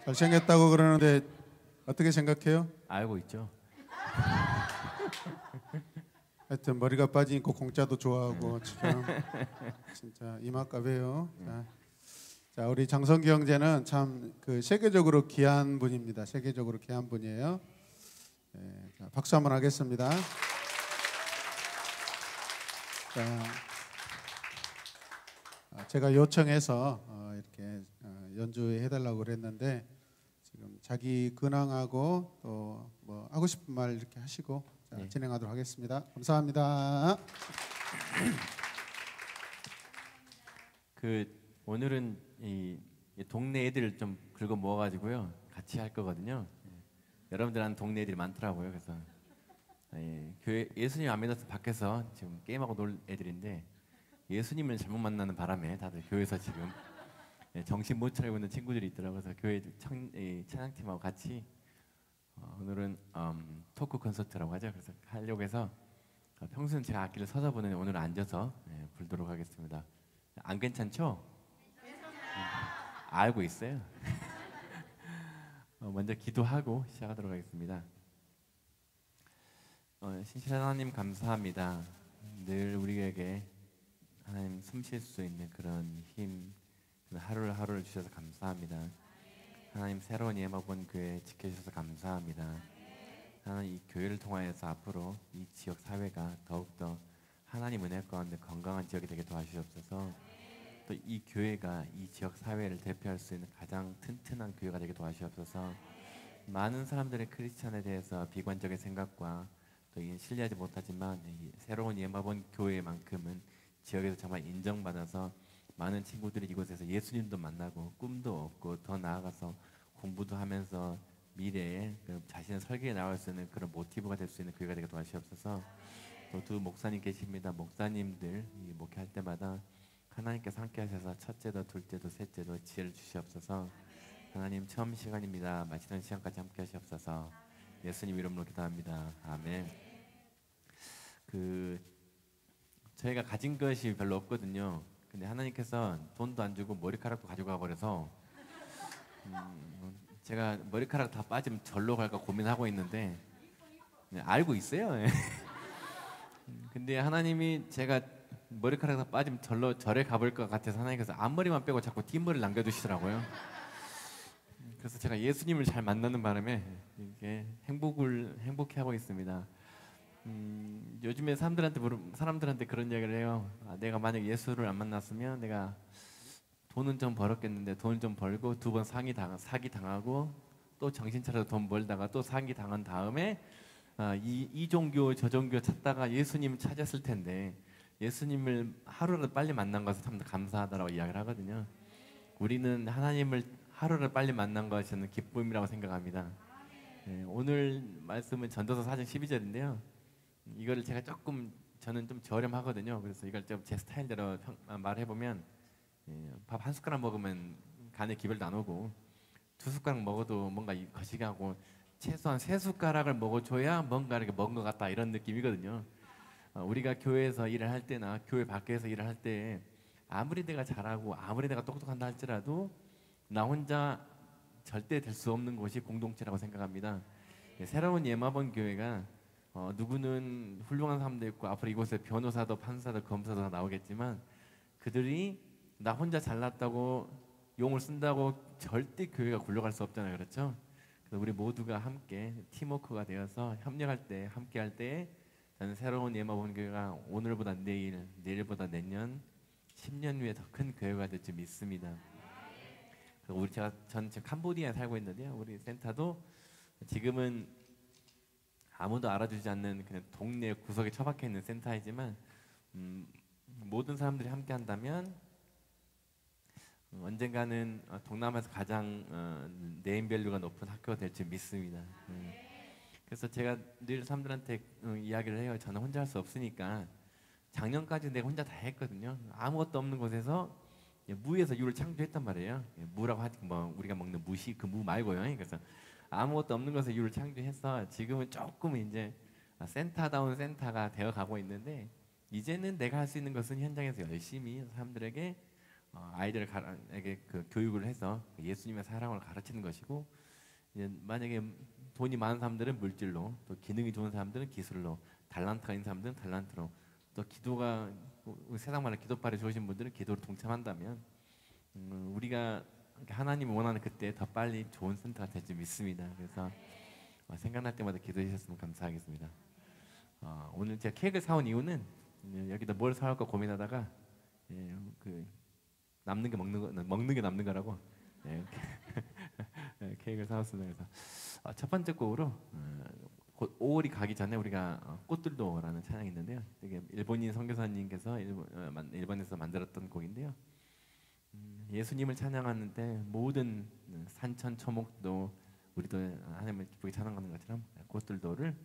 잘생겼다고 그러는데 어떻게 생각해요? 알고 있죠. 하여튼 머리가 빠지니까 공짜도 좋아하고 참 진짜 이맛값이에요. 자, 우리 장성기 형제는 참 그 세계적으로 귀한 분입니다. 세계적으로 귀한 분이에요. 네, 자, 박수 한번 하겠습니다. 자, 제가 요청해서 이렇게 연주해달라고 그랬는데 지금 자기 근황하고 또 뭐 하고 싶은 말 이렇게 하시고 자, 네. 진행하도록 하겠습니다. 감사합니다. 오늘은 이 동네 애들 좀 긁어 모아가지고요 같이 할 거거든요. 여러분들한 동네 애들이 많더라고요. 그래서 교회 예수님 안 믿어서 밖에서 지금 게임하고 놀 애들인데 예수님을 잘못 만나는 바람에 다들 교회에서 지금 정신 못 차리고 있는 친구들이 있더라고요. 그래서 교회 찬양팀하고 같이 오늘은 토크 콘서트라고 하죠. 그래서 하려고 해서 평소엔 제가 악기를 서서 부는데 오늘 앉아서 불도록 하겠습니다. 안 괜찮죠? 알고 있어요. 먼저 기도하고 시작하도록 하겠습니다. 신실한 하나님 감사합니다. 늘 우리에게 하나님 숨 쉴 수 있는 그런 힘, 하루를 하루를 주셔서 감사합니다. 하나님 새로운 예마본 교회 지켜주셔서 감사합니다. 하나님 이 교회를 통하여서 앞으로 이 지역 사회가 더욱더 하나님 은혜 가운데 건강한 지역이 되게 도와주시옵소서. 또 이 교회가 이 지역 사회를 대표할 수 있는 가장 튼튼한 교회가 되게 도와주시옵소서. 많은 사람들의 크리스찬에 대해서 비관적인 생각과 또 신뢰하지 못하지만 이 새로운 예마본 교회만큼은 지역에서 정말 인정받아서 많은 친구들이 이곳에서 예수님도 만나고 꿈도 얻고 더 나아가서 공부도 하면서 미래에 자신의 설계에 나올 수 있는 그런 모티브가 될 수 있는 교회가 되게 도와주시옵소서. 또 두 목사님 계십니다. 목사님들 이 목회할 때마다 하나님께서 함께 하셔서 첫째도 둘째도 셋째도 지혜를 주시옵소서. 하나님 처음 시간입니다. 마치는 시간까지 함께 하시옵소서. 예수님 이름으로 기도합니다. 아멘. 저희가 가진 것이 별로 없거든요. 근데 하나님께서 돈도 안 주고 머리카락도 가져가 버려서 제가 머리카락 다 빠지면 절로 갈까 고민하고 있는데 알고 있어요. 근데 하나님이 제가 머리카락 다 빠지면 절에 가볼 것 같아서 하나님께서 앞머리만 빼고 자꾸 뒷머리를 남겨두시더라고요. 그래서 제가 예수님을 잘 만나는 바람에 이렇게 행복해하고 있습니다. 요즘에 사람들한테 그런 이야기를 해요. 내가 만약 예수를 안 만났으면 내가 돈은 좀 벌었겠는데 돈을 좀 벌고 두 번 사기 당하고 또 정신 차려서 돈 벌다가 또 사기 당한 다음에 이 종교 저 종교 찾다가 예수님 찾았을 텐데 예수님을 하루라도 빨리 만난 것을 참 감사하다라고 이야기를 하거든요. 우리는 하나님을 하루를 빨리 만난 것이 저는 기쁨이라고 생각합니다. 오늘 말씀은 전도서 4장 12절인데요. 이거를 제가 저는 좀 저렴하거든요. 그래서 이걸 좀 제 스타일대로 말해보면 밥 한 숟가락 먹으면 간에 기별도 안 오고 두 숟가락 먹어도 뭔가 거시기하고 최소한 세 숟가락을 먹어줘야 뭔가 이렇게 먹은 것 같다 이런 느낌이거든요. 우리가 교회에서 일을 할 때나 교회 밖에서 일을 할 때 아무리 내가 잘하고 아무리 내가 똑똑한다 할지라도 나 혼자 절대 될 수 없는 곳이 공동체라고 생각합니다. 새로운 예마본 교회가 누구는 훌륭한 사람도 있고 앞으로 이곳에 변호사도 판사도 검사도 다 나오겠지만 그들이 나 혼자 잘났다고 용을 쓴다고 절대 교회가 굴러갈 수 없잖아요. 그렇죠? 그래서 우리 모두가 함께 팀워크가 되어서 협력할 때 함께 할 때 저는 새로운 예마본 교회가 오늘보다 내일, 내일보다 내년, 10년 후에 더 큰 교회가 될 줄 믿습니다. 저는 지금 캄보디아에 살고 있는데요. 우리 센터도 지금은 아무도 알아주지 않는 그냥 동네 구석에 처박혀 있는 센터이지만 모든 사람들이 함께 한다면 언젠가는 동남아에서 가장 네임밸류가 높은 학교가 될 줄 믿습니다. 그래서 제가 늘 사람들한테 이야기를 해요. 저는 혼자 할 수 없으니까 작년까지 내가 혼자 다 했거든요. 아무것도 없는 곳에서 무에서 유를 창조했단 말이에요. 무라고 하지 뭐 우리가 먹는 무시 그 무 말고요. 그래서 아무것도 없는 것에 유를 창조해서 지금은 조금 이제 센터다운 센터가 되어 가고 있는데 이제는 내가 할 수 있는 것은 현장에서 열심히 사람들에게 아이들에게 그 교육을 해서 예수님의 사랑을 가르치는 것이고, 이제 만약에 돈이 많은 사람들은 물질로, 또 기능이 좋은 사람들은 기술로, 달란트가 있는 사람들은 달란트로, 또 기도가 세상 말로 기도발이 좋으신 분들은 기도로 동참한다면 우리가 하나님이 원하는 그때 더 빨리 좋은 선택가 될 줄 믿습니다. 그래서 생각날 때마다 기도해 주셨으면 감사하겠습니다. 오늘 제가 케이크를 사온 이유는 여기다 뭘 사올까 고민하다가 그 남는 게 먹는 게 남는 거라고 케이크를 사왔습니다. 그래서 첫 번째 곡으로 곧 5월이 가기 전에 우리가 꽃들도라는 찬양이 있는데요. 이게 일본인 선교사님께서 일본에서 만들었던 곡인데요. 예수님을 찬양하는데 모든 산천 초목도 우리도 하나님을 기쁘게 찬양하는 것처럼 꽃들도를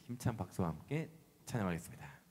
힘찬 박수와 함께 찬양하겠습니다.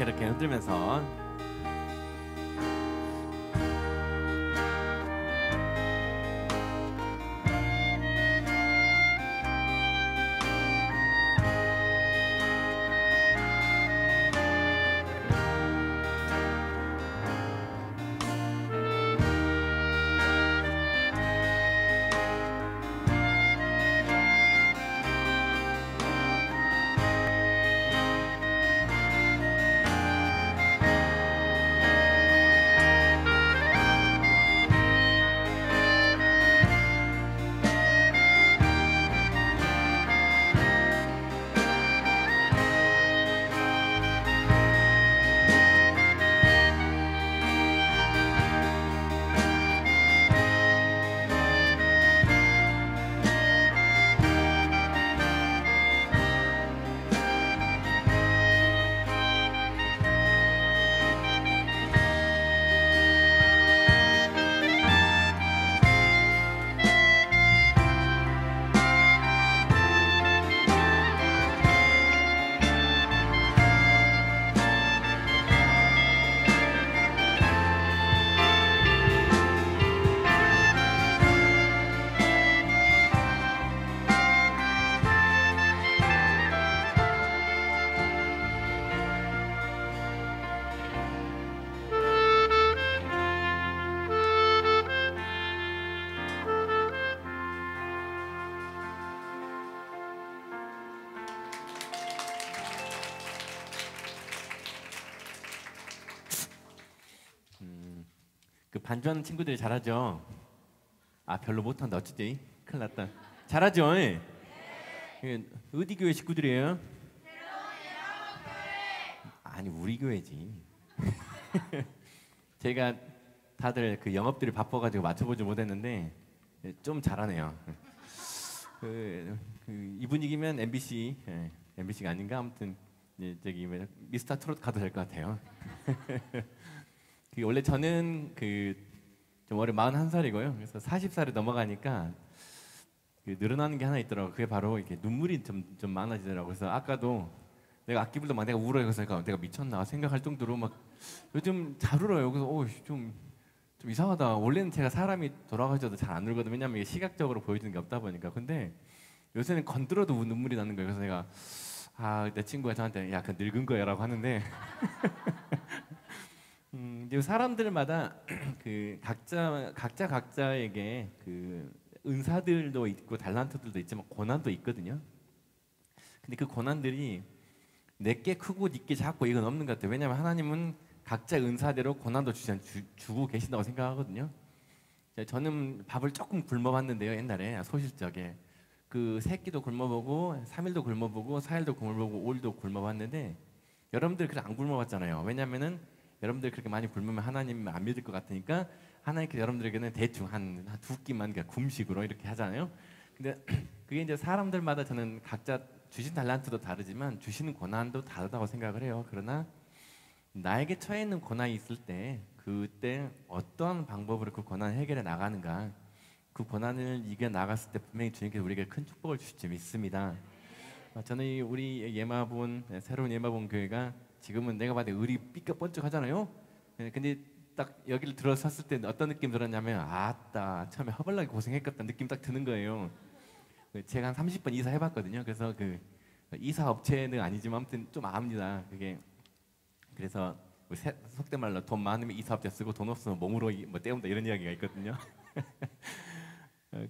이렇게 흔들면서 그 반주하는 친구들이 잘하죠. 별로 못한다. 어찌지? 큰일 났다. 잘하죠? 네. 어디 교회 식구들이에요? 아니 우리 교회지. 제가 다들 그 영업들이 바빠가지고 맞춰보지 못했는데 좀 잘하네요. 이 분위기면 MBC, MBC가 아닌가 아무튼 저기 미스터 트롯 가도 될 것 같아요. 원래 저는 좀 올해 41살이고요. 그래서 40살이 넘어가니까 늘어나는 게 하나 있더라고요. 그게 바로 이렇게 눈물이 좀 많아지더라고요. 그래서 아까도 내가 악기 불다 막 내가 울어요. 그래서 내가 미쳤나 생각할 정도로 막 요즘 잘 울어요. 그래서 좀 이상하다. 원래는 제가 사람이 돌아가셔도 잘 안 울거든요. 왜냐면 이게 시각적으로 보여주는 게 없다 보니까. 근데 요새는 건드려도 눈물이 나는 거예요. 그래서 내가 내 친구가 저한테 야, 그 늙은 거야라고 하는데 사람들마다 각자에게 은사들도 있고 달란트들도 있지만 고난도 있거든요. 근데 그 고난들이 내게 크고 네게 작고 이건 없는 것 같아요. 왜냐하면 하나님은 각자 은사대로 고난도 주고 계신다고 생각하거든요. 저는 밥을 조금 굶어봤는데요. 옛날에 소실적에 세 끼도 굶어보고 3일도 굶어보고 4일도 굶어보고 5일도 굶어봤는데 여러분들 그렇게 안 굶어봤잖아요. 왜냐하면은 여러분들 그렇게 많이 굶으면 하나님 안 믿을 것 같으니까 하나님께서 여러분들에게는 대충 한 두 끼만 굶식으로 이렇게 하잖아요. 근데 그게 이제 사람들마다 저는 각자 주신 달란트도 다르지만 주시는 고난도 다르다고 생각을 해요. 그러나 나에게 처해 있는 고난이 있을 때 그때 어떠한 방법으로 그 고난을 해결해 나가는가, 그 고난을 이겨 나갔을 때 분명히 주님께서 우리에게 큰 축복을 주실지 믿습니다. 저는 우리 예마본 새로운 예마본 교회가 지금은 내가 봐도 의리 삐까뻔쩍하잖아요. 근데 딱 여기를 들어섰을 때 어떤 느낌 들었냐면 아따 처음에 허벌나게 고생했겠다 느낌 딱 드는 거예요. 제가 한 30번 이사 해봤거든요. 그래서 이사 업체는 아니지만 아무튼 좀 압니다. 그게 그래서 속된 말로 돈 많으면 이사 업체 쓰고 돈 없으면 몸으로 때운다 이런 이야기가 있거든요.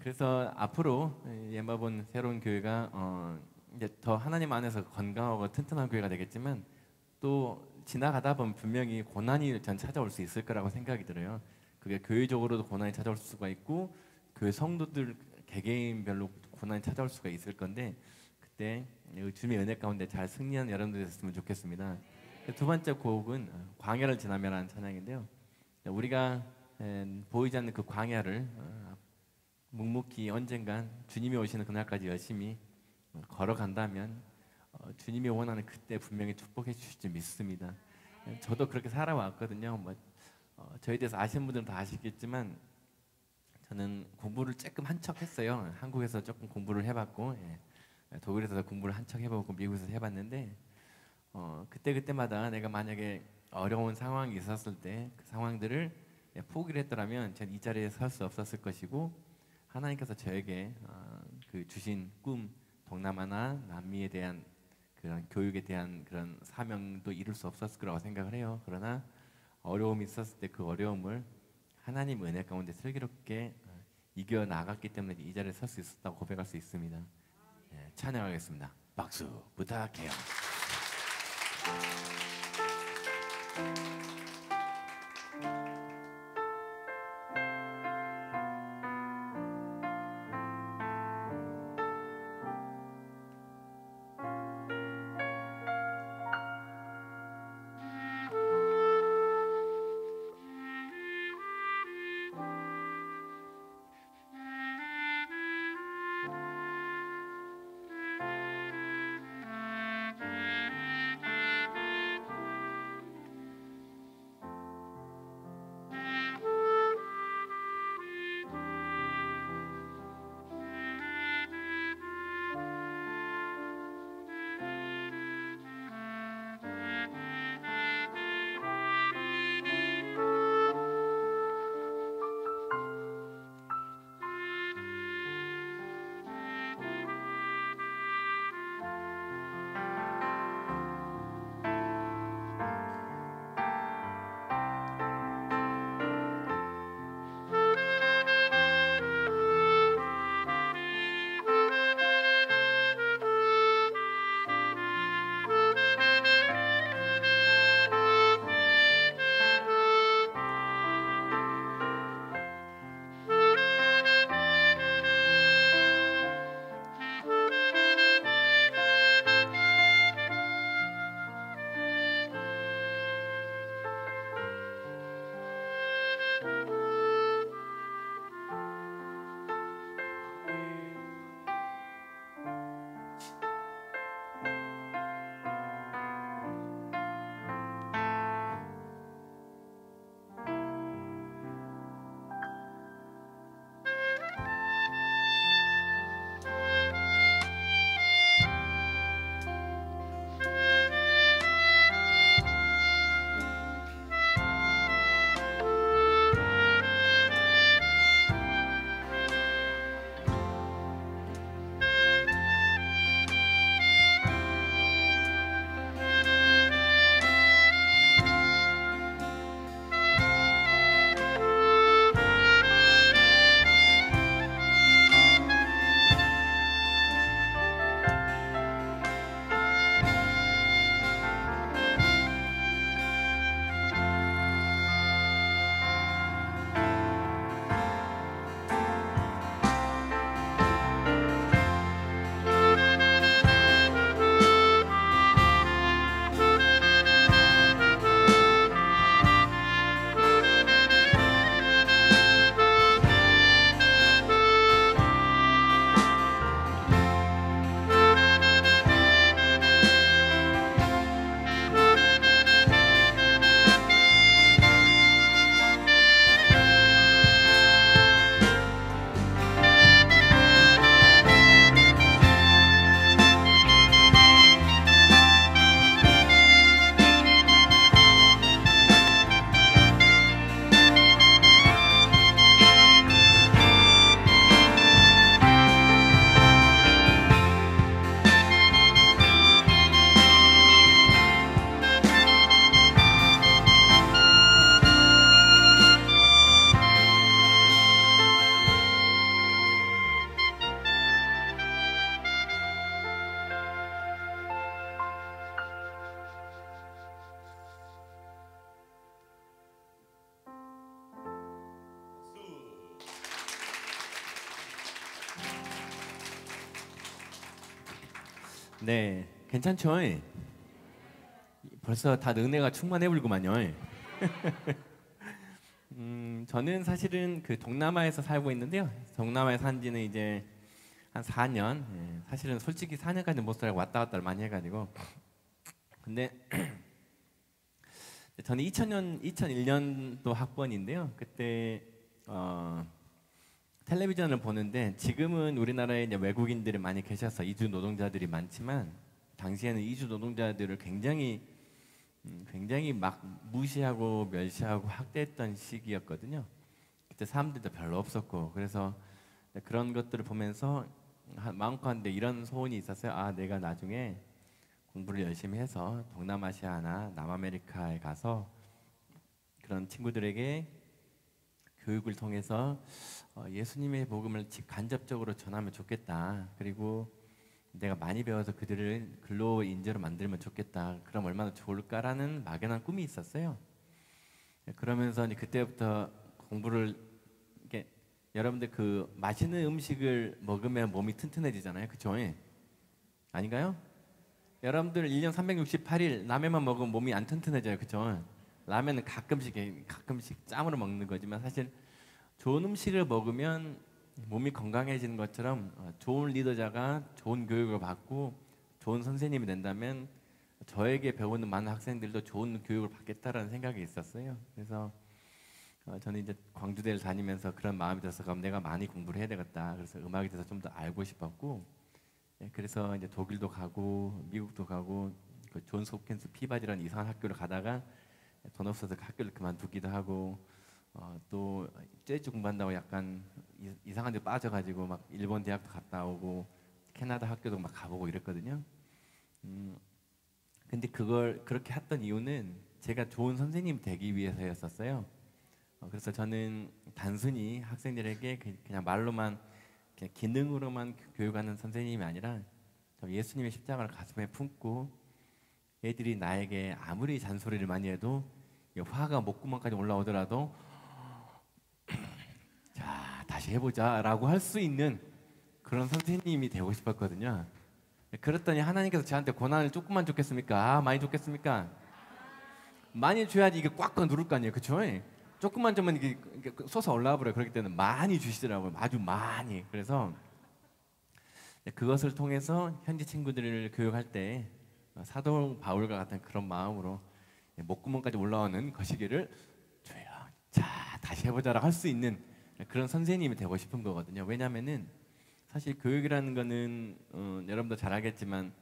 그래서 앞으로 예마본 새로운 교회가 이제 더 하나님 안에서 건강하고 튼튼한 교회가 되겠지만 또 지나가다 보면 분명히 고난이 전 찾아올 수 있을 거라고 생각이 들어요. 그게 교회적으로도 고난이 찾아올 수가 있고 교회 성도들 개개인별로 고난이 찾아올 수가 있을 건데 그때 주님의 은혜 가운데 잘 승리하는 여러분들이 됐으면 좋겠습니다. 두 번째 곡은 광야를 지나며라는 찬양인데요. 우리가 보이지 않는 그 광야를 묵묵히 언젠간 주님이 오시는 그날까지 열심히 걸어간다면 주님이 원하는 그때 분명히 축복해 주실지 믿습니다. 저도 그렇게 살아왔거든요. 저에 대해서 아시는 분들은 다 아시겠지만 저는 공부를 조금 한척 했어요. 한국에서 조금 공부를 해봤고 독일에서 공부를 한척 해보고 미국에서 해봤는데 그때마다 내가 만약에 어려운 상황이 있었을 때 그 상황들을 포기를 했더라면 저는 이 자리에 설 수 없었을 것이고 하나님께서 저에게 주신 꿈 동남아나 남미에 대한 그런 교육에 대한 그런 사명도 이룰 수 없었을 거라고 생각을 해요. 그러나 어려움이 있었을 때 그 어려움을 하나님 은혜 가운데 슬기롭게 이겨 나갔기 때문에 이 자리에 설 수 있었다고 고백할 수 있습니다. 찬양하겠습니다. 박수 부탁해요. 네, 괜찮죠? 벌써 다 능내가 충만해 불구만요. 저는 사실은 그 동남아에서 살고 있는데요. 동남아에 산 지는 이제 한 4년. 사실은 솔직히 4년까지 못 살고 왔다 갔다를 많이 해가지고. 근데 저는 2001년도 학번인데요. 그때 텔레비전을 보는데 지금은 우리나라에 이제 외국인들이 많이 계셔서 이주 노동자들이 많지만 당시에는 이주 노동자들을 굉장히 막 무시하고 멸시하고 학대했던 시기였거든요. 그때 사람들도 별로 없었고 그래서 그런 것들을 보면서 마음껏 한데 이런 소원이 있었어요. 아, 내가 나중에 공부를 열심히 해서 동남아시아나 남아메리카에 가서 그런 친구들에게 교육을 통해서 예수님의 복음을 간접적으로 전하면 좋겠다. 그리고 내가 많이 배워서 그들을 근로 인재로 만들면 좋겠다. 그럼 얼마나 좋을까라는 막연한 꿈이 있었어요. 그러면서 이제 그때부터 공부를 이렇게 여러분들 그 맛있는 음식을 먹으면 몸이 튼튼해지잖아요. 그쵸? 아닌가요? 여러분들 1년 368일 라면만 먹으면 몸이 안 튼튼해져요. 그쵸? 라면은 가끔씩 짬으로 먹는 거지만 사실 좋은 음식을 먹으면 몸이 건강해지는 것처럼 좋은 리더자가 좋은 교육을 받고 좋은 선생님이 된다면 저에게 배우는 많은 학생들도 좋은 교육을 받겠다라는 생각이 있었어요. 그래서 저는 이제 광주대를 다니면서 그런 마음이 들어서 그럼 내가 많이 공부를 해야 되겠다. 그래서 음악에 대해서 좀 더 알고 싶었고 그래서 이제 독일도 가고 미국도 가고 그 존스 홉킨스 피바지라는 이상한 학교를 가다가 돈 없어서 그 학교를 그만두기도 하고 또 재즈 공부한다고 약간 이상한 데 빠져가지고 막 일본 대학도 갔다 오고 캐나다 학교도 막 가보고 이랬거든요. 근데 그걸 그렇게 했던 이유는 제가 좋은 선생님 되기 위해서였었어요. 그래서 저는 단순히 학생들에게 그냥 말로만 그냥 기능으로만 교육하는 선생님이 아니라 예수님의 십자가를 가슴에 품고 애들이 나에게 아무리 잔소리를 많이 해도 화가 목구멍까지 올라오더라도 자 다시 해보자라고 할 수 있는 그런 선생님이 되고 싶었거든요. 그랬더니 하나님께서 저한테 고난을 조금만 줬겠습니까? 많이 줬겠습니까? 많이 줘야지 이게 꽉꽉 누를 거 아니에요, 그렇죠? 조금만 주면 이게 솟아 올라와 버려요. 그렇기 때문에 많이 주시더라고요, 아주 많이. 그래서 그것을 통해서 현지 친구들을 교육할 때 사도 바울과 같은 그런 마음으로 목구멍까지 올라오는 거시기를 줘요. 자 다시 해보자라고 할 수 있는 그런 선생님이 되고 싶은 거거든요. 왜냐하면은 사실 교육이라는 거는 여러분도 잘 알겠지만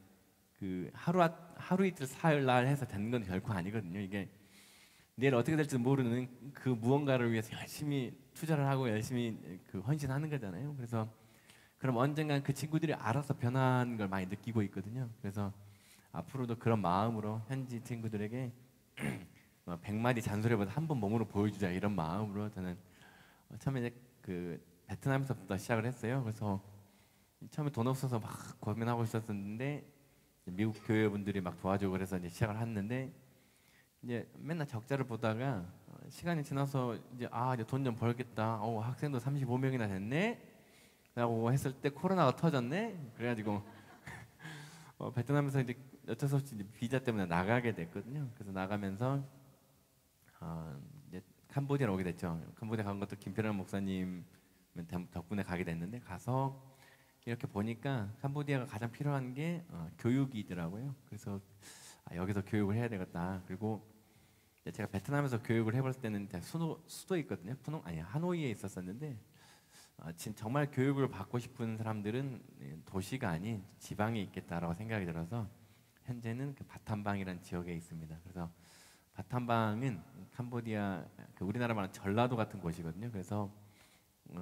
그 하루 이틀 사흘 날 해서 되는 건 결코 아니거든요. 이게 내일 어떻게 될지 모르는 그 무언가를 위해서 열심히 투자를 하고 열심히 그 헌신하는 거잖아요. 그래서 그럼 언젠간 그 친구들이 알아서 변하는 걸 많이 느끼고 있거든요. 그래서 앞으로도 그런 마음으로 현지 친구들에게 100마디 잔소리보다 한 번 몸으로 보여주자 이런 마음으로 저는 처음에 이제 그 베트남에서부터 시작을 했어요. 그래서 처음에 돈 없어서 막 고민하고 있었는데 미국 교회분들이 막 도와주고 그래서 이제 시작을 했는데 이제 맨날 적자를 보다가 시간이 지나서 이제 이제 돈 좀 벌겠다. 학생도 35명이나 됐네. 라고 했을 때 코로나가 터졌네. 그래가지고 베트남에서 이제 어쩔 수 없이 이제 비자 때문에 나가게 됐거든요. 그래서 나가면서 이제 캄보디아로 오게 됐죠. 캄보디아 간 것도 김필환 목사님 덕분에 가게 됐는데 가서 이렇게 보니까 캄보디아가 가장 필요한 게 교육이더라고요. 그래서 여기서 교육을 해야 되겠다. 그리고 제가 베트남에서 교육을 해볼 때는 수도에 있거든요. 하노이에 있었었는데 정말 교육을 받고 싶은 사람들은 도시가 아닌 지방에 있겠다라고 생각이 들어서 현재는 그 바탐방이라는 지역에 있습니다. 그래서 바탐방은 캄보디아 우리나라 말하는 전라도 같은 곳이거든요. 그래서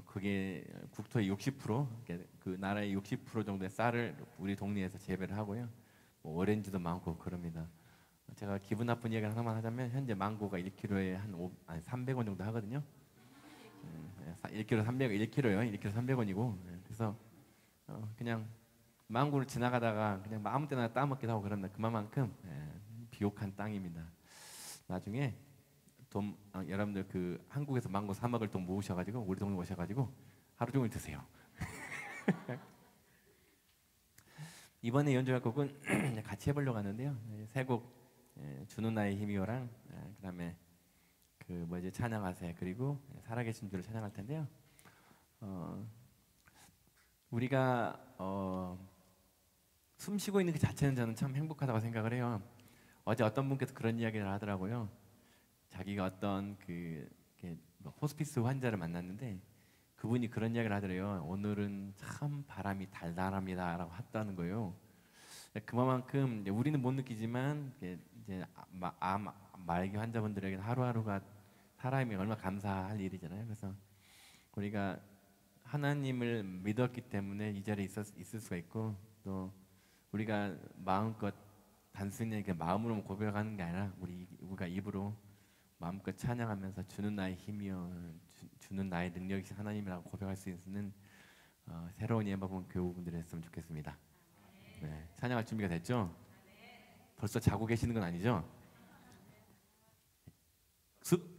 그게 국토의 60%, 그 나라의 60% 정도의 쌀을 우리 동네에서 재배를 하고요. 뭐 오렌지도 많고 그럽니다. 제가 기분 나쁜 이야기 하나만 하자면 현재 망고가 1kg에 한 300원 정도 하거든요. 1kg 300원, 1kg요. 1kg 300원이고. 그래서 그냥 망고를 지나가다가 그냥 아무 때나 따먹기도 하고 그런다. 그만큼 비옥한 땅입니다. 나중에 여러분들 그 한국에서 망고 사 먹을 돈 모으셔가지고 우리 동네 오셔가지고 하루 종일 드세요. 이번에 연주할 곡은 같이 해보려고 하는데요. 세 곡 주는 나의 힘이요랑 그다음에 그 뭐지 찬양하세 그리고 살아계신 주를 찬양할 텐데요. 우리가 숨 쉬고 있는 그 자체는 저는 참 행복하다고 생각을 해요. 어제 어떤 분께서 그런 이야기를 하더라고요. 자기가 어떤 뭐 호스피스 환자를 만났는데 그분이 그런 이야기를 하더래요. 오늘은 참 바람이 달달합니다라고 했다는 거예요. 그만큼 우리는 못 느끼지만 이제 암 말기 환자분들에게 하루하루가 사람이 얼마나 감사할 일이잖아요. 그래서 우리가 하나님을 믿었기 때문에 이 자리에 있을 수가 있고 또 우리가 마음껏 단순히 마음으로 고백하는 게 아니라 우리가 입으로 마음껏 찬양하면서 주는 나의 힘이요 주는 나의 능력이 하나님이라고 고백할 수 있는 새로운 예배본 교우분들이 했으면 좋겠습니다. 네, 찬양할 준비가 됐죠? 벌써 자고 계시는 건 아니죠? 습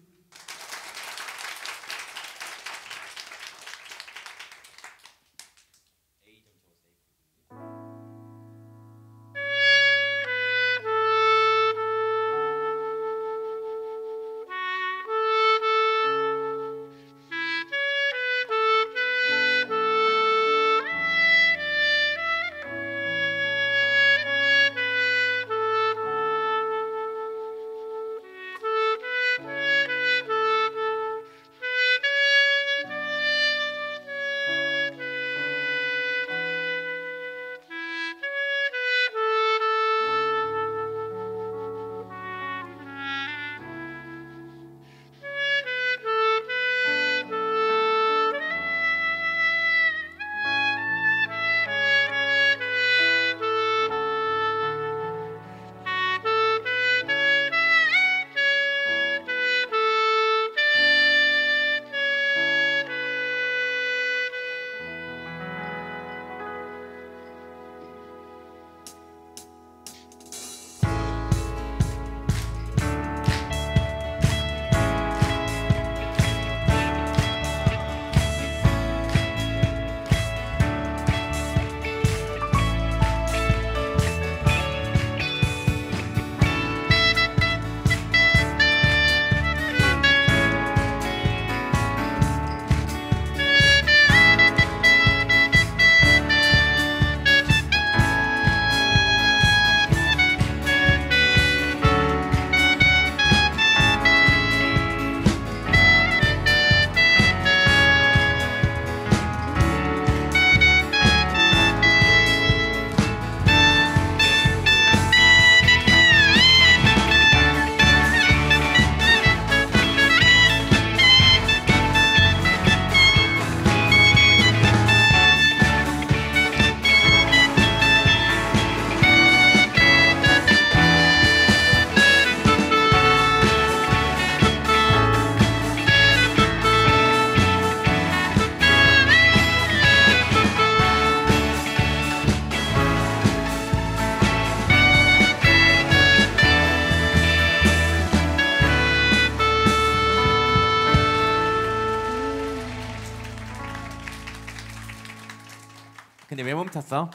근데 왜 멈췄어?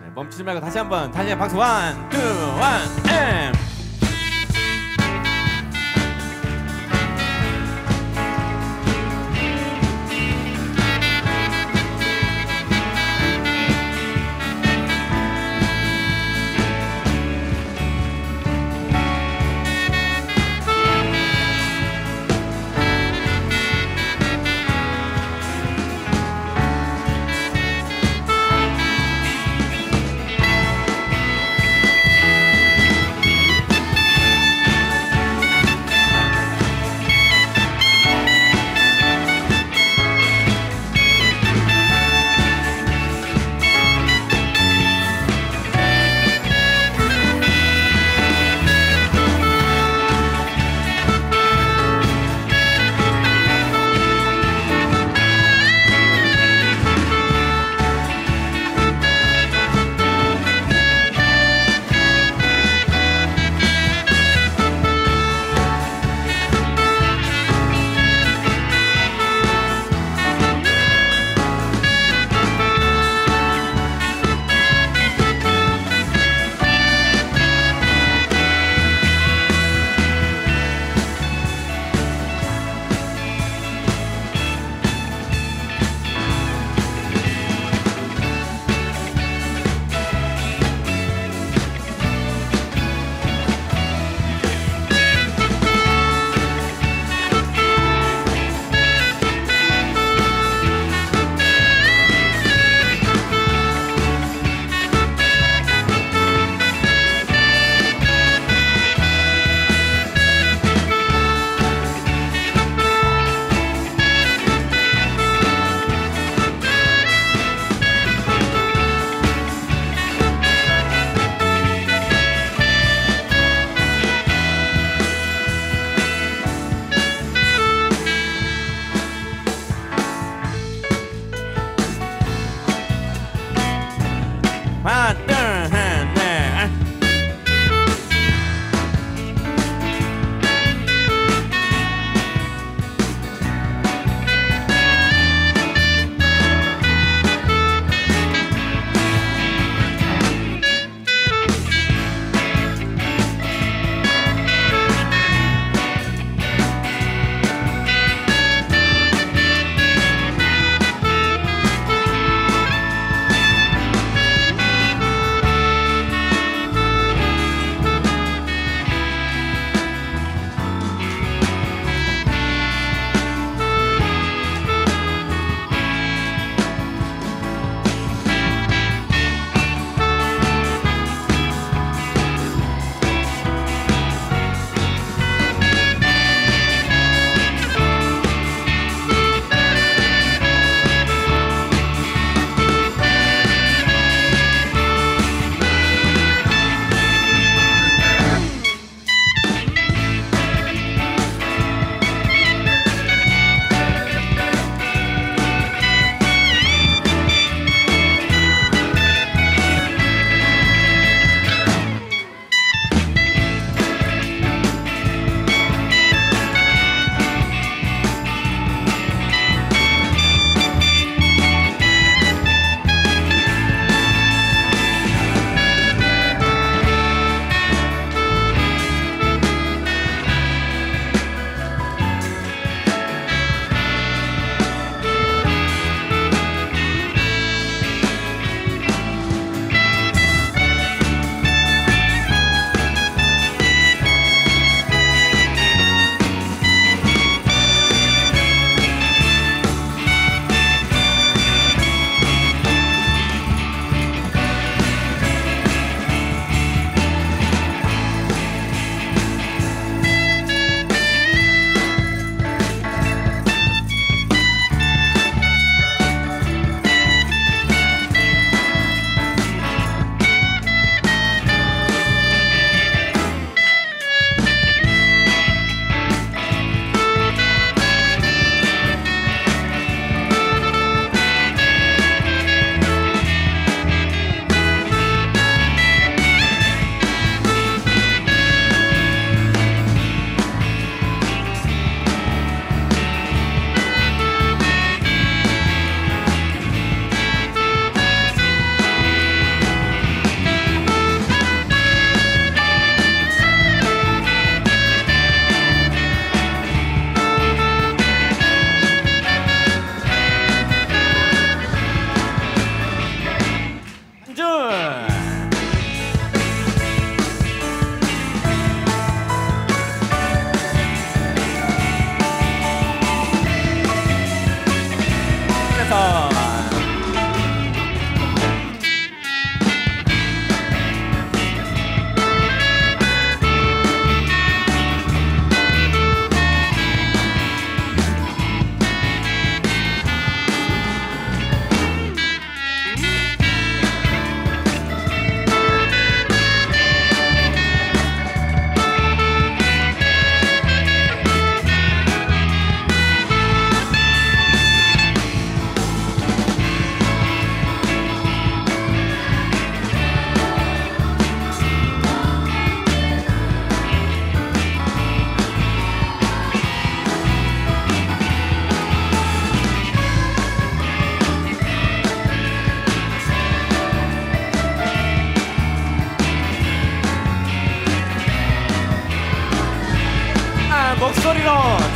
네, 멈추지 말고 다시 한번 박수 1, 2, 1, M.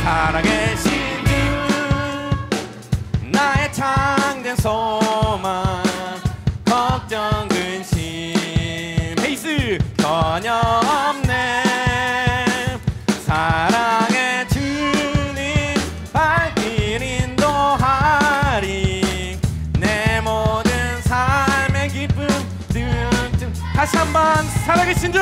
살아계신 주 나의 참된 소망 걱정 근심 페이스 전혀 없네 사랑의 주님 발길 인도하리 내 모든 삶의 기쁨 다시 한번 살아계신 주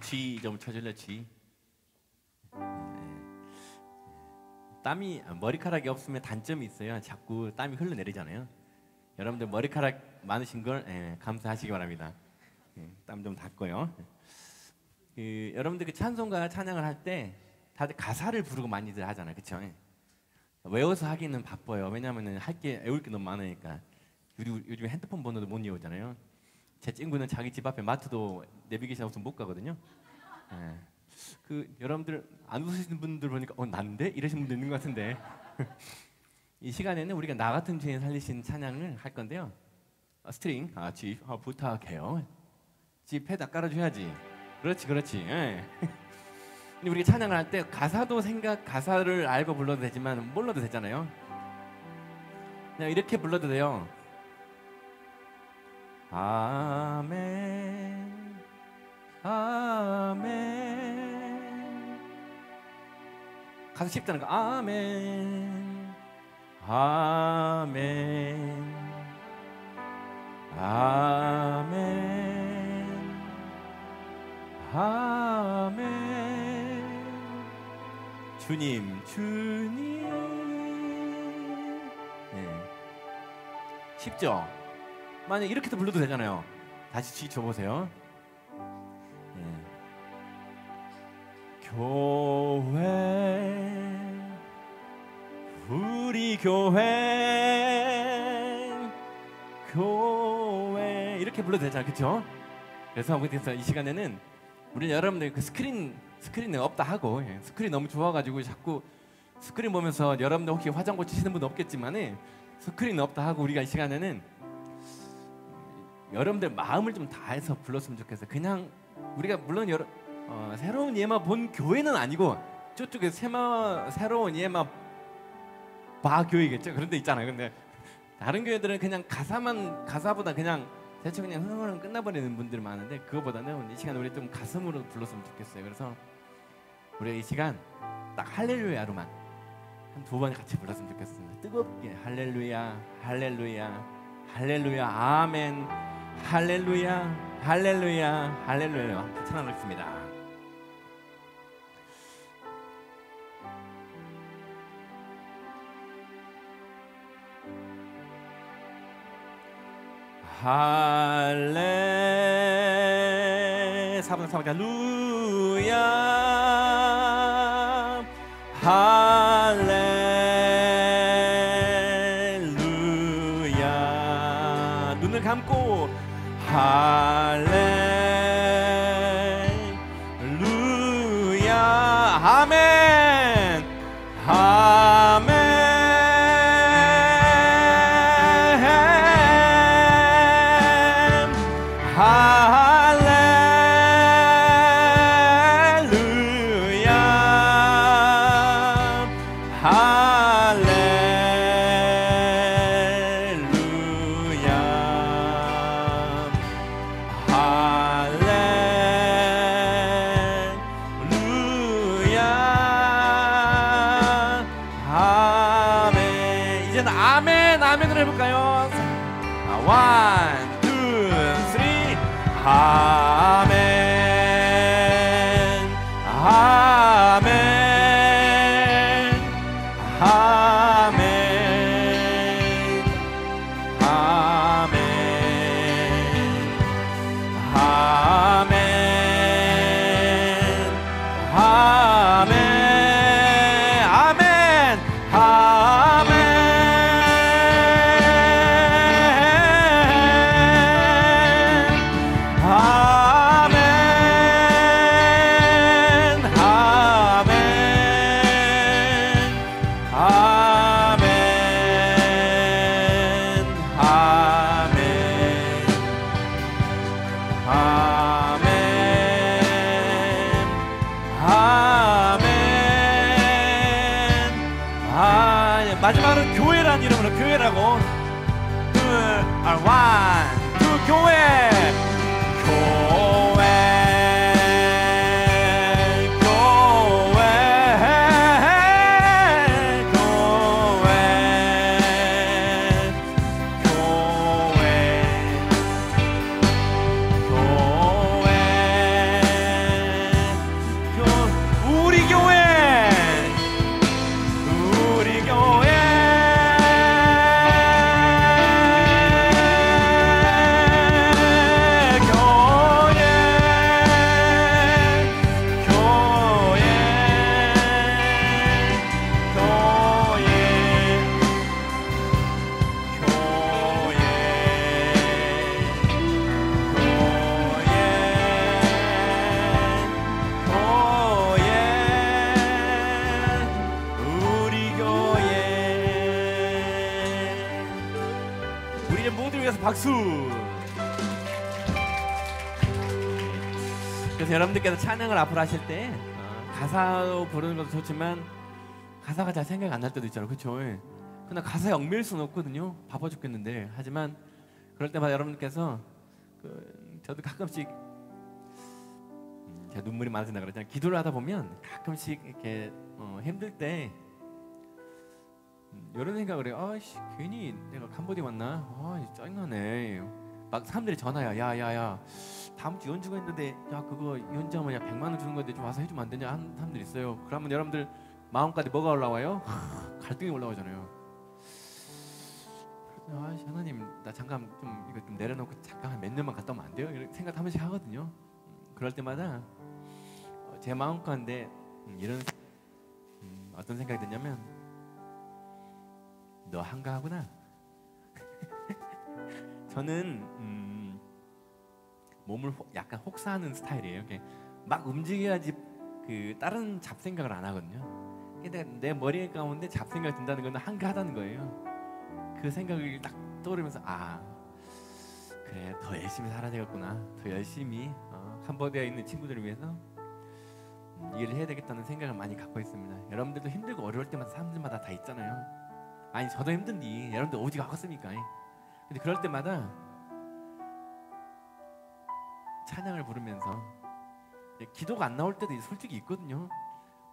G 좀 쳐줄래 G. 땀이 머리카락이 없으면 단점이 있어요. 자꾸 땀이 흘러내리잖아요. 여러분들 머리카락 많으신 걸 감사하시기 바랍니다. 땀 좀 닦고요. 여러분들 그 찬송가 찬양을 할 때 다들 가사를 부르고 많이들 하잖아요, 그렇죠? 외워서 하기는 바빠요. 왜냐하면은 할 게 외울 게 너무 많으니까. 그리고 요즘에 핸드폰 번호도 못 외우잖아요. 제 친구는 자기 집 앞에 마트도 내비게이션 없으면 못 가거든요. 그 여러분들 안 웃으시는 분들 보니까 난데? 이러시는 분들 있는 것 같은데 이 시간에는 우리가 나 같은 죄인 살리신 찬양을 할 건데요. 스트링 G 부탁해요. G 패드 깔아줘야지. 그렇지. 근데 우리가 찬양을 할 때 가사를 알고 불러도 되지만 몰라도 되잖아요. 그냥 이렇게 불러도 돼요. 아멘 아멘 가사 쉽다는 거. 아멘 아멘 아멘 아멘 주님 쉽죠? 만약 이렇게도 불러도 되잖아요. 다시 G 줘보세요. 교회 우리 교회 이렇게 불러도 되잖아요, 그렇죠? 그래서 이 시간에는 우리 여러분들 그 스크린은 없다 하고 스크린 너무 좋아가지고 자꾸 스크린 보면서 여러분들 혹시 화장 고치시는 분 없겠지만은 스크린 없다 하고 우리가 이 시간에는 여러분들 마음을 좀 다해서 불렀으면 좋겠어요. 그냥 우리가 물론 새로운 예마 본 교회는 아니고 저쪽에 새로운 예마 바 교회겠죠. 그런 데 있잖아요. 근데 다른 교회들은 그냥 가사보다 그냥 대충 그냥 흥얼흥 끝나버리는 분들이 많은데 그거보다는 이 시간 우리 좀 가슴으로 불렀으면 좋겠어요. 그래서 우리 이 시간 딱 할렐루야로만 한 2번 같이 불렀으면 좋겠습니다. 뜨겁게 할렐루야 할렐루야 할렐루야 아멘 할렐루야 할렐루야 할렐루야 함께 찬양하겠습니다. 할렐 4번 3번 할렐루야 할렐루야 눈을 감고 할렐루야 아멘 아멘 이제는 아멘 아멘을 해볼까요? 원, 투, 쓰리. 아멘 아멘 아멘 아멘 아멘 아멘 아멘 아멘 마지막으로 교회라는 이름으로 교회라고 원, 투, 교회 교회 교회 교회 교회 교회 우리 교회 우리 교회 우리 모두 위해서 박수. 그래서 여러분들께서 찬양을 앞으로 하실 때 가사로 부르는 것도 좋지만 가사가 잘 생각이 안 날 때도 있잖아요, 그렇죠? 그냥 가사에 얽매일 수는 없거든요. 바빠 죽겠는데. 하지만 그럴 때마다 여러분들께서 저도 가끔씩 제가 눈물이 많아진다 그러잖아요. 기도를 하다 보면 가끔씩 이렇게 힘들 때 이런 생각을 해요. 아이씨 괜히 내가 캄보디아 왔나? 아 짜증나네. 막 사람들이 전화야. 야야야 다음 주 연주가 있는데 야 그거 연주하면 야 100만 원 주는 건데 좀 와서 해주면 안 되냐 하는 사람들이 있어요. 그러면 여러분들 마음까지 뭐가 올라와요? 갈등이 올라오잖아요. 아이씨 하나님 나 잠깐 좀 이거 좀 내려놓고 잠깐 한 몇 년만 갔다 오면 안 돼요? 이런 생각 한 번씩 하거든요. 그럴 때마다 제 마음 가운데 이런 어떤 생각이 드냐면 너 한가하구나. 저는 몸을 약간 혹사하는 스타일이에요. 막 움직여야지 다른 잡생각을 안 하거든요. 근데 내 머리 가운데 잡생각이 든다는 건 한가하다는 거예요. 그 생각을 딱 떠오르면서 아 그래 더 열심히 살아야 되겠구나. 더 열심히 캄보디아에 있는 친구들을 위해서 일을 해야 되겠다는 생각을 많이 갖고 있습니다. 여러분들도 힘들고 어려울 때마다 사람들마다 다 있잖아요. 아니 저도 힘든데 여러분들 오지가 않겠습니까? 근데 그럴 때마다 찬양을 부르면서 기도가 안 나올 때도 솔직히 있거든요.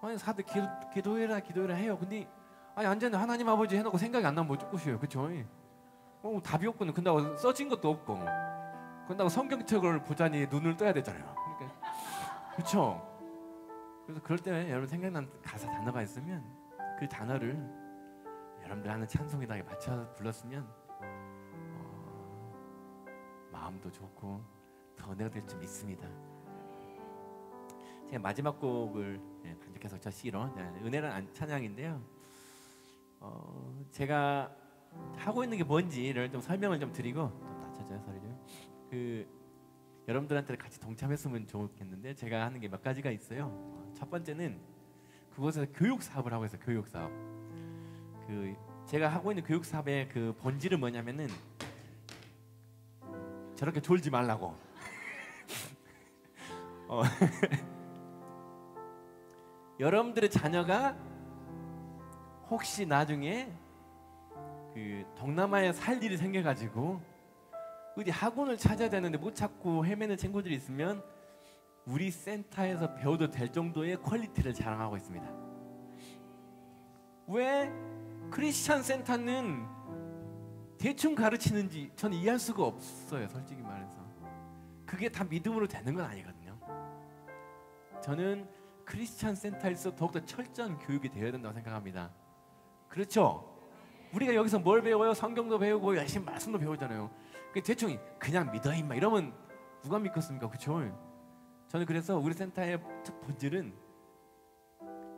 아니 다들 기도해라 해요. 근데 아니 완전히 하나님 아버지 해놓고 생각이 안 나면 뭐 어쩌고시요, 그렇죠? 답이 없고는 근다고 써진 것도 없고 근다고 성경책을 보자니 눈을 떠야 되잖아요. 그러니까 그렇죠? 그래서 그럴 때 여러분 생각난 가사 단어가 있으면 그 단어를 여러분들 하는 찬송에다 맞춰서 불렀으면 마음도 좋고 더 은혜가 될 줄 믿습니다. 제가 마지막 곡을 반복해서 저 C로 은혜란 찬양인데요. 제가 하고 있는 게 뭔지를 좀 설명을 좀 드리고 좀 낮춰져요 소리를. 여러분들한테 같이 동참했으면 좋겠는데 제가 하는 게 몇 가지가 있어요. 첫 번째는 그곳에서 교육 사업을 하고 있어요. 교육 사업. 제가 하고 있는 교육 사업의 그 본질은 뭐냐면은 저렇게 졸지 말라고. 여러분들의 자녀가 혹시 나중에 동남아에 살 일이 생겨가지고 어디 학원을 찾아야 되는데 못 찾고 헤매는 친구들이 있으면 우리 센터에서 배워도 될 정도의 퀄리티를 자랑하고 있습니다. 왜? 크리스찬 센터는 대충 가르치는지 저는 이해할 수가 없어요. 솔직히 말해서 그게 다 믿음으로 되는 건 아니거든요. 저는 크리스찬 센터에서 더욱더 철저한 교육이 되어야 된다고 생각합니다. 그렇죠? 우리가 여기서 뭘 배워요? 성경도 배우고 열심히 말씀도 배우잖아요. 대충 그냥 믿어 임마 이러면 누가 믿겠습니까? 그렇죠? 저는 그래서 우리 센터의 첫 본질은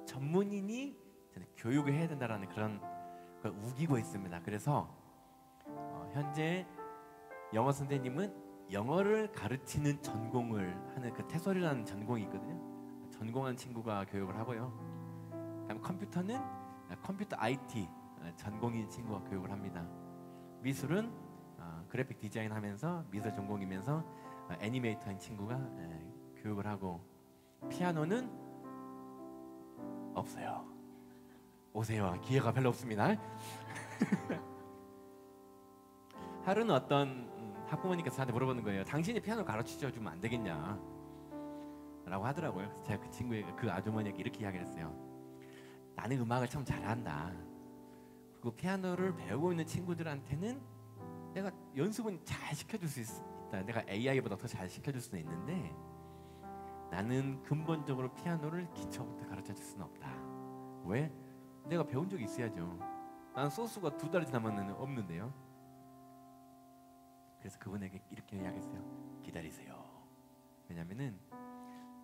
전문인이 교육을 해야 된다라는 그런 걸 우기고 있습니다. 그래서 현재 영어 선생님은 영어를 가르치는 전공을 하는 그 태솔이라는 전공이 있거든요. 전공한 친구가 교육을 하고요. 그다음 컴퓨터는 컴퓨터 IT 전공인 친구가 교육을 합니다. 미술은 그래픽 디자인 하면서 미술 전공이면서 애니메이터인 친구가 교육을 하고, 피아노는 없어요. 오세요. 기회가 별로 없습니다. 하루는 어떤 학부모님께서 저한테 물어보는 거예요. 당신이 피아노 가르쳐 주면 안 되겠냐 라고 하더라고요. 그래서 제가 그 친구의 그 아주머니에게 이렇게 이야기를 했어요. 나는 음악을 참 잘한다. 그리고 피아노를 배우고 있는 친구들한테는 내가 연습은 잘 시켜줄 수 있다. 내가 AI보다 더 잘 시켜줄 수는 있는데 나는 근본적으로 피아노를 기초부터 가르쳐줄 수는 없다. 왜? 내가 배운 적이 있어야죠. 나는 소스가 2달이 지나면 없는데요. 그래서 그분에게 이렇게 이야기했어요. 기다리세요. 왜냐면은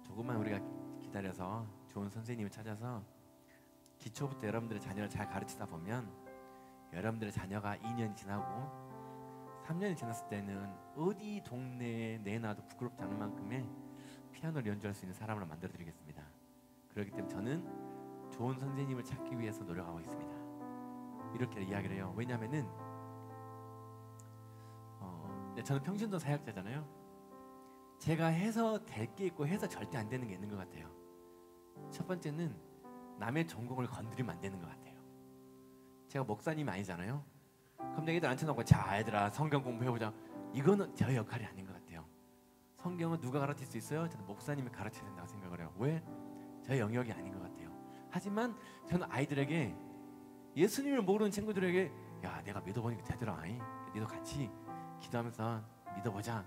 조금만 우리가 기다려서 좋은 선생님을 찾아서 기초부터 여러분들의 자녀를 잘 가르치다 보면 여러분들의 자녀가 2년이 지나고 3년이 지났을 때는 어디 동네에 내놔도 부끄럽지 않을 만큼의 피아노를 연주할 수 있는 사람으로 만들어 드리겠습니다. 그렇기 때문에 저는 좋은 선생님을 찾기 위해서 노력하고 있습니다. 이렇게 이야기를 해요. 왜냐하면은 저는 평신도 사역자잖아요. 제가 해서 될 게 있고 해서 절대 안 되는 게 있는 것 같아요. 첫 번째는 남의 전공을 건드리면 안 되는 것 같아요. 제가 목사님이 아니잖아요. 그럼 내가 애들 앉혀놓고 자 얘들아 성경 공부해보자. 이거는 제 역할이 아닌 것 같아요. 성경은 누가 가르칠 수 있어요? 저는 목사님이 가르쳐야 된다고 생각을 해요. 왜? 제 영역이 아닌 것 같아요. 하지만 저는 아이들에게, 예수님을 모르는 친구들에게 야 내가 믿어보니까 되더라. 너도 같이 기도하면서 믿어보자.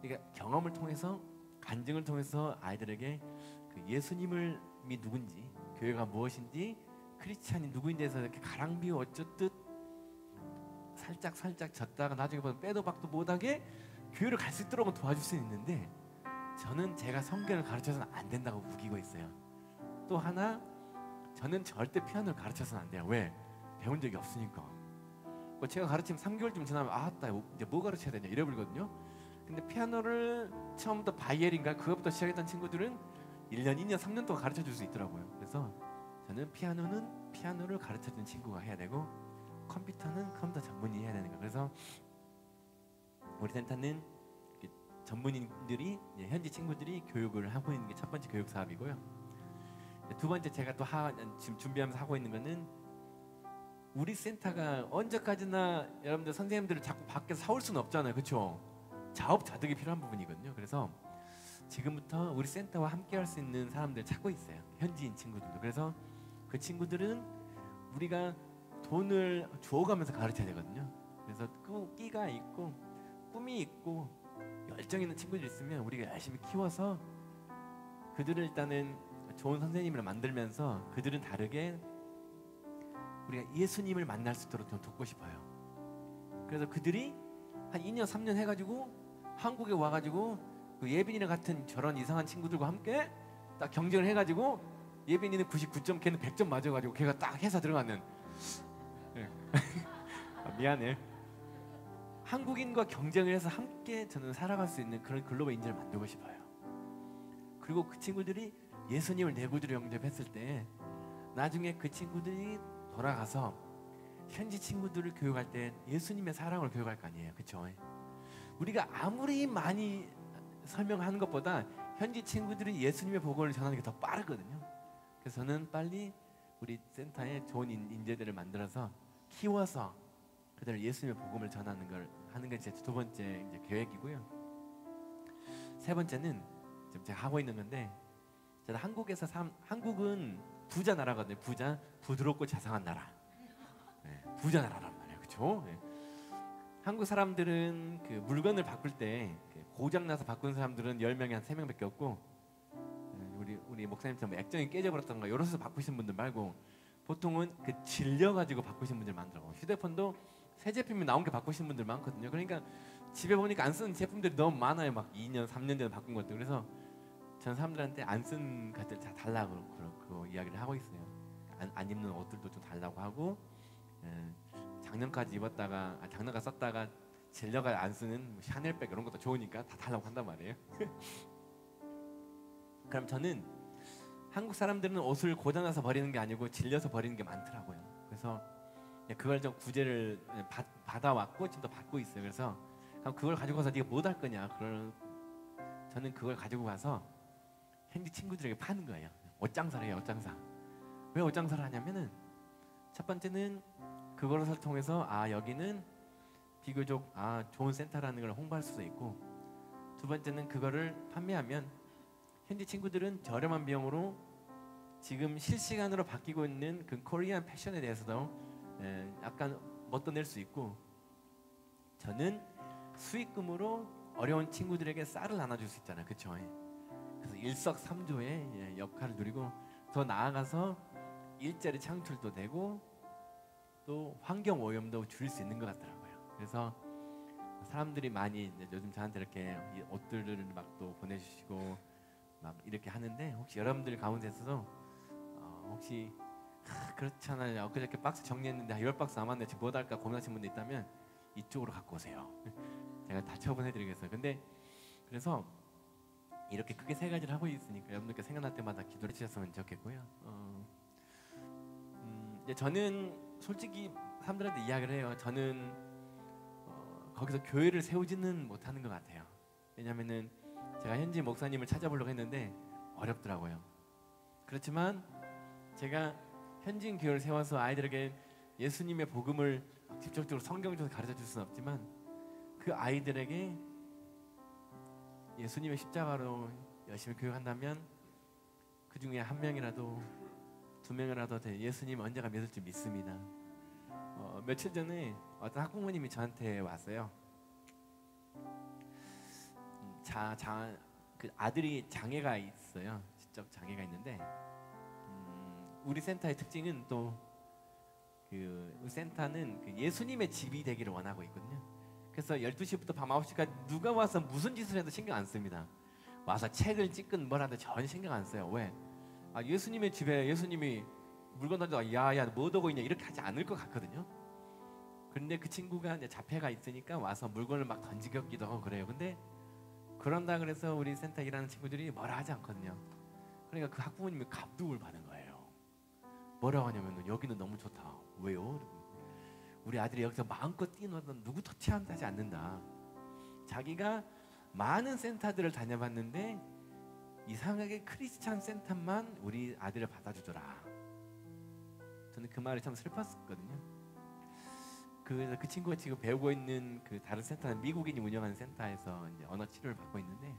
그러니까 경험을 통해서, 간증을 통해서 아이들에게 그 예수님이 누군지, 교회가 무엇인지, 크리스찬이 누구인지 해서 이렇게 가랑비워 어쩌듯 살짝 졌다가 나중에 보면 빼도 박도 못하게 교회를 갈 수 있도록 도와줄 수 있는데, 저는 제가 성경을 가르쳐서는 안 된다고 우기고 있어요. 또 하나, 저는 절대 피아노를 가르쳐서는 안 돼요. 왜? 배운 적이 없으니까. 제가 가르치면 3개월쯤 지나면 아따 이제 뭐 가르쳐야 되냐 이래버리거든요. 근데 피아노를 처음부터 바이엘인가 그것부터 시작했던 친구들은 1년, 2년, 3년 동안 가르쳐줄 수 있더라고요. 그래서 저는 피아노는 피아노를 가르쳐주는 친구가 해야 되고, 컴퓨터는 컴퓨터 전문인이 해야 되는 거예요. 그래서 우리 센터는 전문인들이, 현지 친구들이 교육을 하고 있는 게 첫 번째 교육 사업이고요. 두 번째 제가 또 지금 준비하면서 하고 있는 거는, 우리 센터가 언제까지나 여러분들 선생님들을 자꾸 밖에서 사올 수는 없잖아요. 그렇죠? 자업자득이 필요한 부분이거든요. 그래서 지금부터 우리 센터와 함께 할 수 있는 사람들 찾고 있어요. 현지인 친구들도. 그래서 그 친구들은 우리가 돈을 주어가면서 가르쳐야 되거든요. 그래서 끼가 있고 꿈이 있고 열정 있는 친구들이 있으면 우리가 열심히 키워서 그들을 일단은 좋은 선생님을 만들면서 그들은 다르게 우리가 예수님을 만날 수 있도록 좀 돕고 싶어요. 그래서 그들이 한 2년 3년 해가지고 한국에 와가지고 그 예빈이랑 같은 저런 이상한 친구들과 함께 딱 경쟁을 해가지고, 예빈이는 99점, 걔는 100점 맞아가지고 걔가 딱 회사 들어가는 미안해. 한국인과 경쟁을 해서 함께 저는 살아갈 수 있는 그런 글로벌 인재를 만들고 싶어요. 그리고 그 친구들이 예수님을 내 구주로 영접했을 때 나중에 그 친구들이 돌아가서 현지 친구들을 교육할 때 예수님의 사랑을 교육할 거 아니에요. 그렇죠? 우리가 아무리 많이 설명하는 것보다 현지 친구들이 예수님의 복음을 전하는 게 더 빠르거든요. 그래서 저는 빨리 우리 센터에 좋은 인재들을 만들어서 키워서 그들을 예수님의 복음을 전하는 걸 하는 게 제 두 번째 이제 계획이고요. 세 번째는 지금 제가 하고 있는 건데, 저는 한국은 부자 나라거든요. 부드럽고 자상한 나라. 부자 나라란 말이에요, 그렇죠? 예. 한국 사람들은 그 물건을 바꿀 때 고장 나서 바꾼 사람들은 10명에 한 3명밖에 없고, 우리 목사님처럼 액정이 깨져버렸던가 이래서 바꾸신 분들 말고 보통은 그 질려가지고 바꾸신 분들 많더라고요. 휴대폰도 새 제품이 나온 게 바꾸신 분들 많거든요. 그러니까 집에 보니까 안 쓰는 제품들이 너무 많아요. 막 2년, 3년 전에 바꾼 것들. 그래서 전 사람들한테 안 쓴 것들 다 달라고 그렇고 이야기를 하고 있어요. 안 입는 옷들도 좀 달라고 하고, 작년까지 입었다가 작년까지 썼다가 질려가 안 쓰는 뭐 샤넬백 이런 것도 좋으니까 다 달라고 한단 말이에요. 그럼 저는 한국 사람들은 옷을 고장나서 버리는 게 아니고 질려서 버리는 게 많더라고요. 그래서 그걸 좀 구제를 받아왔고 지금도 받고 있어요. 그래서 그럼 그걸 가지고 가서 네가 뭐 할 거냐? 저는 그걸 가지고 가서 현지 친구들에게 파는 거예요. 옷장사를 해요. 옷장사. 왜 옷장사를 하냐면은 첫 번째는 그것을 통해서 여기는 비교적 좋은 센터라는 걸 홍보할 수도 있고, 두 번째는 그거를 판매하면 현지 친구들은 저렴한 비용으로 지금 실시간으로 바뀌고 있는 그 코리안 패션에 대해서도 약간 멋도 낼 수 있고, 저는 수익금으로 어려운 친구들에게 쌀을 나눠줄 수 있잖아요, 그렇죠? 그래서 일석삼조의 역할을 누리고 더 나아가서 일자리 창출도 되고 또 환경 오염도 줄일 수 있는 것 같더라고요. 그래서 사람들이 많이 요즘 저한테 이렇게 옷들을 막 또 보내주시고 막 이렇게 하는데, 혹시 여러분들 가운데서도 혹시 그렇잖아요, 엊그저께 박스 정리했는데 10박스 남았네, 지금 뭐 할까 고민하시는 분들 있다면 이쪽으로 갖고 오세요. 제가 다 처분해드리겠어요. 근데 그래서 이렇게 크게 세 가지를 하고 있으니까 여러분들께 생각날 때마다 기도를 해주셨으면 좋겠고요. 저는 솔직히 사람들한테 이야기를 해요. 저는 거기서 교회를 세우지는 못하는 것 같아요. 왜냐하면은 제가 현지 목사님을 찾아보려고 했는데 어렵더라고요. 그렇지만 제가 현지인 교회를 세워서 아이들에게 예수님의 복음을 직접적으로 성경을 통해서 가르쳐 줄 수는 없지만, 그 아이들에게 예수님의 십자가로 열심히 교육한다면 그 중에 한 명이라도 두 명이라도 예수님 언제가 믿을 줄 믿습니다. 며칠 전에 어떤 학부모님이 저한테 왔어요. 그 아들이 장애가 있어요. 지적 장애가 있는데, 우리 센터의 특징은 또 그 센터는 그 예수님의 집이 되기를 원하고 있거든요. 그래서 12시부터 밤 9시까지 누가 와서 무슨 짓을 해도 신경 안 씁니다. 와서 책을 찍든 뭘 하든 전혀 신경 안 써요. 왜? 예수님의 집에 예수님이 물건 던져 야야 뭐 두고 있냐 이렇게 하지 않을 것 같거든요. 그런데 그 친구가 이제 자폐가 있으니까 와서 물건을 막 던지기도 하고 그래요. 근데 그런다 그래서 우리 센터 일하는 친구들이 뭐라 하지 않거든요. 그러니까 그 학부모님이 감동을 받은 거예요. 뭐라고 하냐면 여기는 너무 좋다. 왜요? 우리 아들이 여기서 마음껏 뛰어놀아도 누구 터치하지 않는다. 자기가 많은 센터들을 다녀봤는데 이상하게 크리스찬 센터만 우리 아들을 받아주더라. 저는 그 말이 참 슬펐었거든요. 그래서 그 친구가 지금 배우고 있는 그 다른 센터는 미국인이 운영하는 센터에서 이제 언어 치료를 받고 있는데,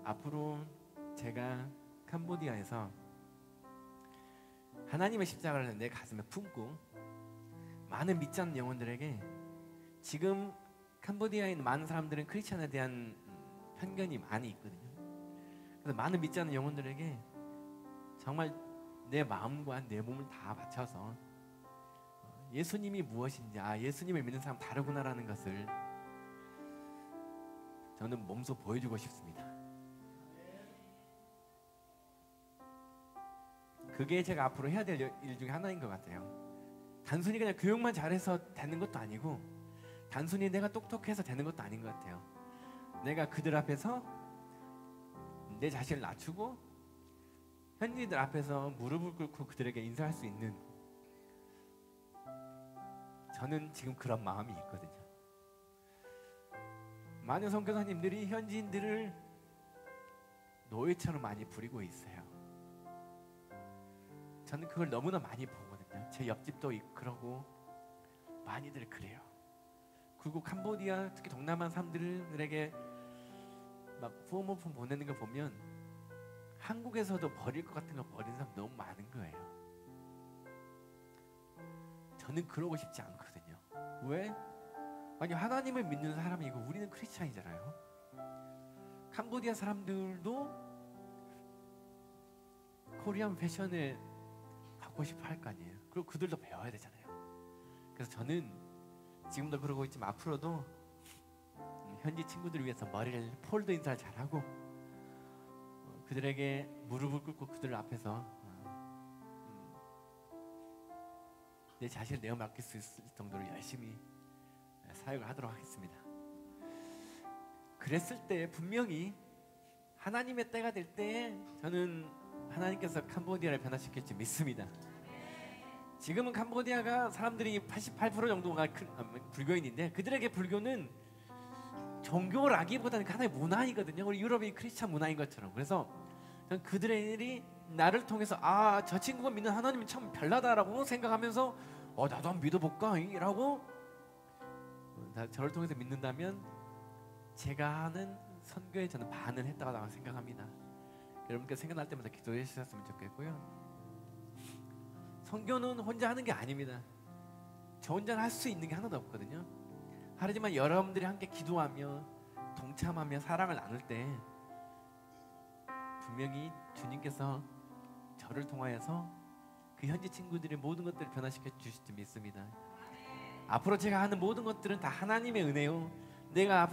앞으로 제가 캄보디아에서 하나님의 십자가를 내 가슴에 품고 많은 믿지 않는 영혼들에게, 지금 캄보디아에 있는 많은 사람들은 크리스찬에 대한 편견이 많이 있거든요. 그래서 많은 믿지 않는 영혼들에게 정말 내 마음과 내 몸을 다 바쳐서 예수님이 무엇인지, 예수님을 믿는 사람 다르구나라는 것을 저는 몸소 보여주고 싶습니다. 그게 제가 앞으로 해야 될 일 중에 하나인 것 같아요. 단순히 그냥 교육만 잘해서 되는 것도 아니고, 단순히 내가 똑똑해서 되는 것도 아닌 것 같아요. 내가 그들 앞에서 내 자신을 낮추고 현지인들 앞에서 무릎을 꿇고 그들에게 인사할 수 있는, 저는 지금 그런 마음이 있거든요. 많은 선교사님들이 현지인들을 노예처럼 많이 부리고 있어요. 저는 그걸 너무나 많이 보거든요. 제 옆집도 그러고 많이들 그래요. 그리고 캄보디아 특히 동남아 사람들에게 막 후원품 보내는 거 보면 한국에서도 버릴 것 같은 거 버리는 사람 너무 많은 거예요. 저는 그러고 싶지 않거든요. 왜? 아니 하나님을 믿는 사람이고 우리는 크리스찬이잖아요. 캄보디아 사람들도 코리안 패션에 갖고 싶어 할 거 아니에요. 그리고 그들도 배워야 되잖아요. 그래서 저는 지금도 그러고 있지만 앞으로도 현지 친구들을 위해서 머리를 폴드 인사를 잘하고 그들에게 무릎을 꿇고 그들 앞에서 내 자신을 내어 맡길 수 있을 정도로 열심히 사역을 하도록 하겠습니다. 그랬을 때 분명히 하나님의 때가 될 때 저는 하나님께서 캄보디아를 변화시킬 줄 믿습니다. 지금은 캄보디아가 사람들이 88% 정도가 불교인인데 그들에게 불교는 종교라기보다는 하나의 문화이거든요. 우리 유럽이 크리스찬 문화인 것처럼. 그래서 저는 그들이 나를 통해서 아, 저 친구가 믿는 하나님은 참 별나다라고 생각하면서 나도 한번 믿어볼까? 라고 저를 통해서 믿는다면 제가 하는 선교에 저는 반은 했다고 생각합니다. 여러분께 생각날 때마다 기도해 주셨으면 좋겠고요. 선교는 혼자 하는 게 아닙니다. 저 혼자 할 수 있는 게 하나도 없거든요. 하지만 여러분들이 함께 기도하며 동참하며 사랑을 나눌 때 분명히 주님께서 저를 통하여서 그 현지 친구들의 모든 것들을 변화시켜 주실 줄 믿습니다. 앞으로 제가 하는 모든 것들은 다 하나님의 은혜요. 내가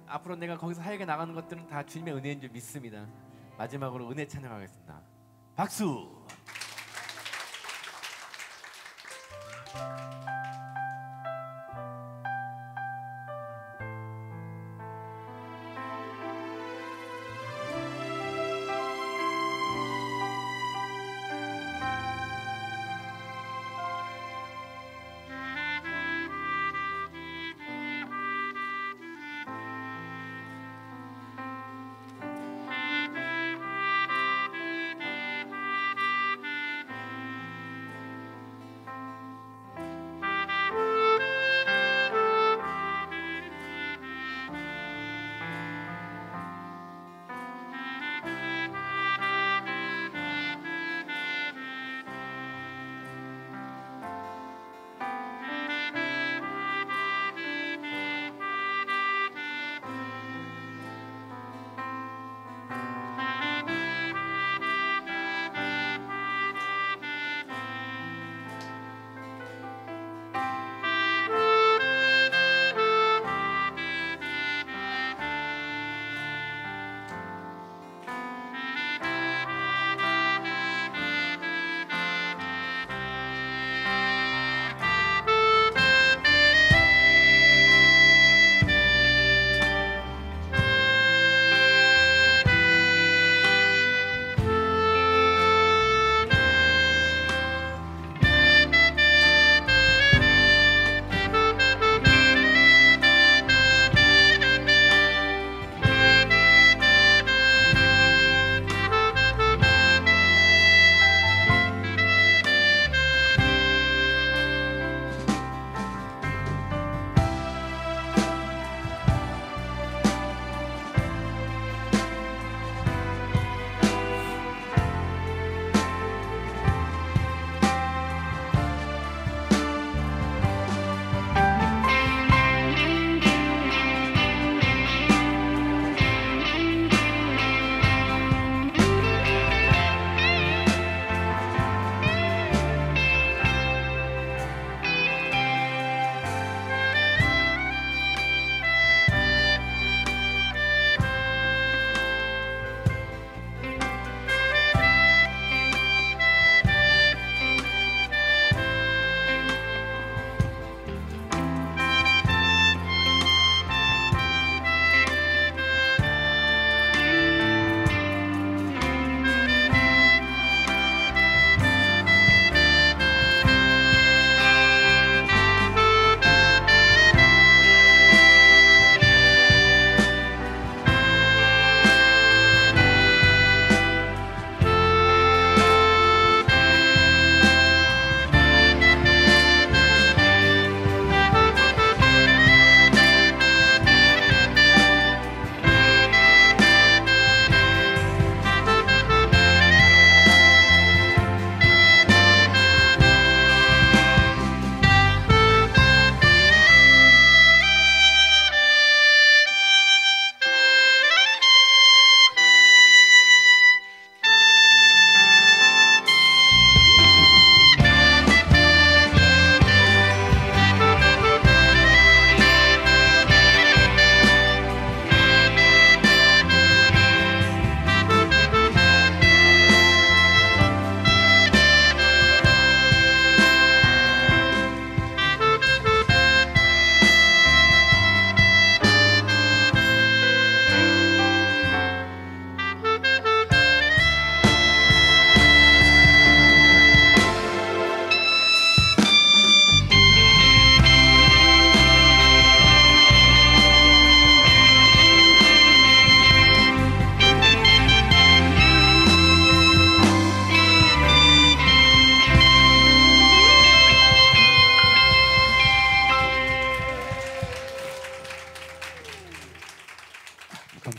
앞으로 내가 거기서 사역에 나가는 것들은 다 주님의 은혜인 줄 믿습니다. 마지막으로 은혜 찬양하겠습니다. 박수!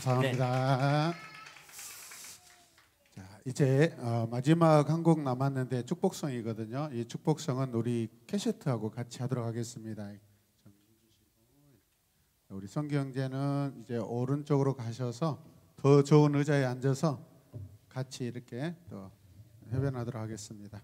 감사합니다. 자, 이제 마지막 한 곡 남았는데 축복성이거든요. 이 축복성은 우리 캐시트하고 같이 하도록 하겠습니다. 우리 성기 형제는 이제 오른쪽으로 가셔서 더 좋은 의자에 앉아서 같이 이렇게 또 협연하도록 하겠습니다.